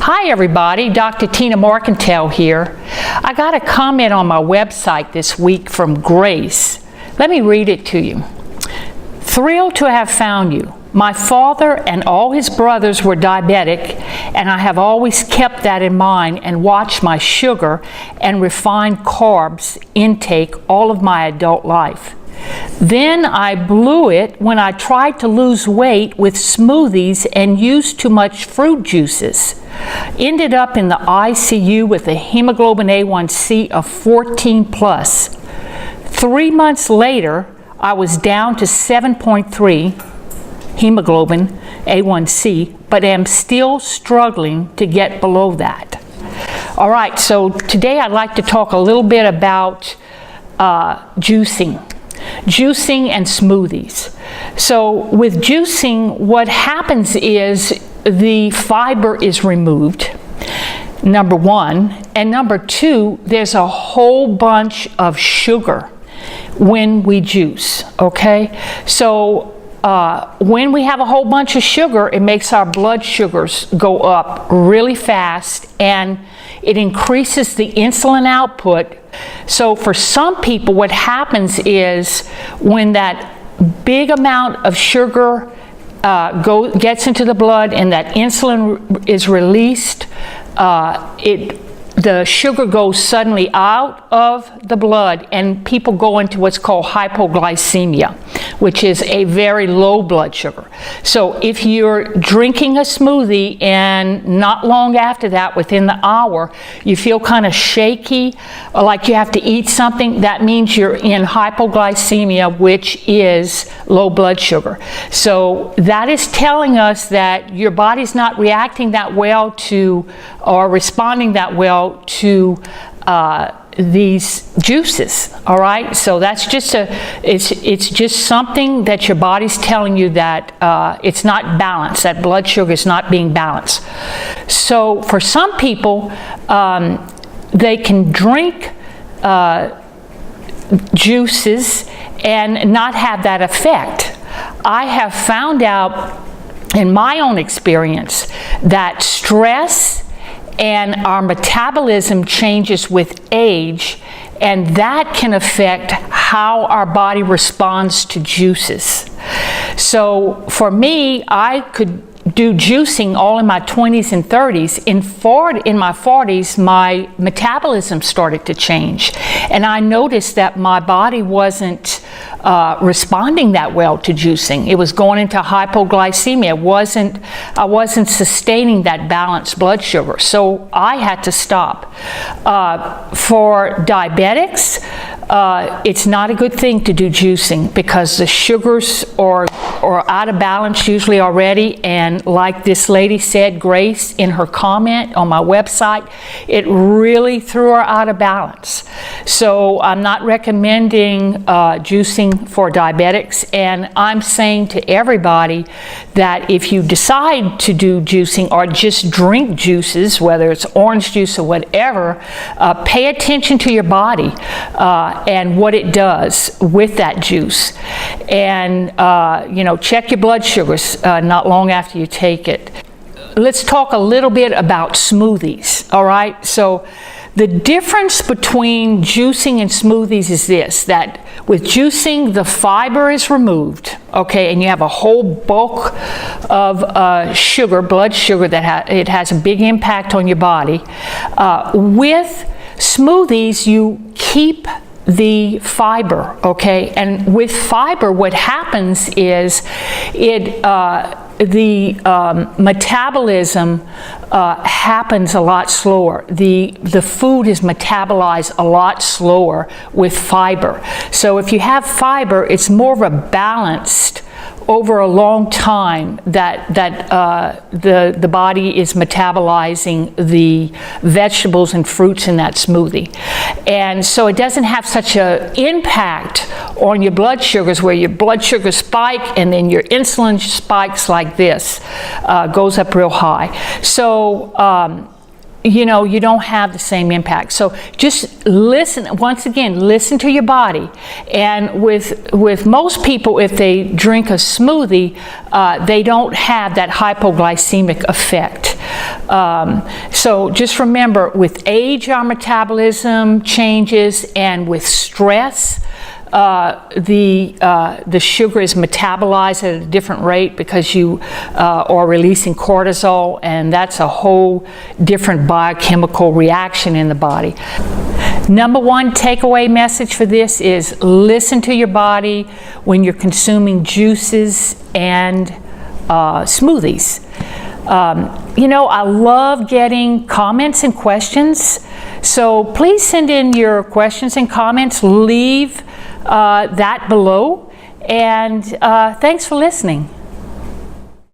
Hi everybody, Dr. Tina Marcantel here. I got a comment on my website this week from Grace. Let me read it to you. Thrilled to have found you. My father and all his brothers were diabetic, and I have always kept that in mind and watched my sugar and refined carbs intake all of my adult life. Then I blew it when I tried to lose weight with smoothies and used too much fruit juices. Ended up in the ICU with a hemoglobin A1C of 14 plus. 3 months later, I was down to 7.3 hemoglobin A1C, but am still struggling to get below that. All right, so today I'd like to talk a little bit about juicing and smoothies. So with juicing, what happens is the fiber is removed, number one, and number two, there's a whole bunch of sugar when we juice, okay? So when we have a whole bunch of sugar, it makes our blood sugars go up really fast, and it increases the insulin output. So for some people, what happens is when that big amount of sugar gets into the blood and that insulin is released, the sugar goes suddenly out of the blood, and people go into what's called hypoglycemia, which is a very low blood sugar. So if you're drinking a smoothie and not long after that, within the hour, you feel kind of shaky, or like you have to eat something, that means you're in hypoglycemia, which is low blood sugar. So that is telling us that your body's not reacting that well to, or responding that well to these juices. All right, so that's just it's just something that your body's telling you that it's not balanced, that blood sugar is not being balanced. So for some people, they can drink juices and not have that effect. I have found out in my own experience that stress and our metabolism changes with age, and that can affect how our body responds to juices. So for me, I could do juicing all in my 20s and 30s. In my 40s, my metabolism started to change, and I noticed that my body wasn't responding that well to juicing. It was going into hypoglycemia. I wasn't sustaining that balanced blood sugar, so I had to stop. For diabetics, it's not a good thing to do juicing because the sugars are out of balance usually already, and like this lady said, Grace, in her comment on my website, it really threw her out of balance. So I'm not recommending juicing for diabetics, and I'm saying to everybody that if you decide to do juicing or just drink juices, whether it's orange juice or whatever, pay attention to your body and what it does with that juice. And check your blood sugars not long after you take it. Let's talk a little bit about smoothies, all right? So the difference between juicing and smoothies is this, that with juicing, the fiber is removed, okay, and you have a whole bulk of sugar, blood sugar, that it has a big impact on your body. With smoothies, you keep the fiber, okay, and with fiber, what happens is the metabolism happens a lot slower. The food is metabolized a lot slower with fiber. So if you have fiber, it's more of a balanced over a long time that the body is metabolizing the vegetables and fruits in that smoothie. And so it doesn't have such an impact on your blood sugars where your blood sugar spike and then your insulin spikes like this, goes up real high. So you know, you don't have the same impact. So just listen, once again, listen to your body. And with most people, if they drink a smoothie, they don't have that hypoglycemic effect. So just remember, with age, our metabolism changes, and with stress, the sugar is metabolized at a different rate because you are releasing cortisol, and that's a whole different biochemical reaction in the body. Number one takeaway message for this is listen to your body when you're consuming juices and smoothies. You know, I love getting comments and questions, so please send in your questions and comments. Leave that below, and thanks for listening.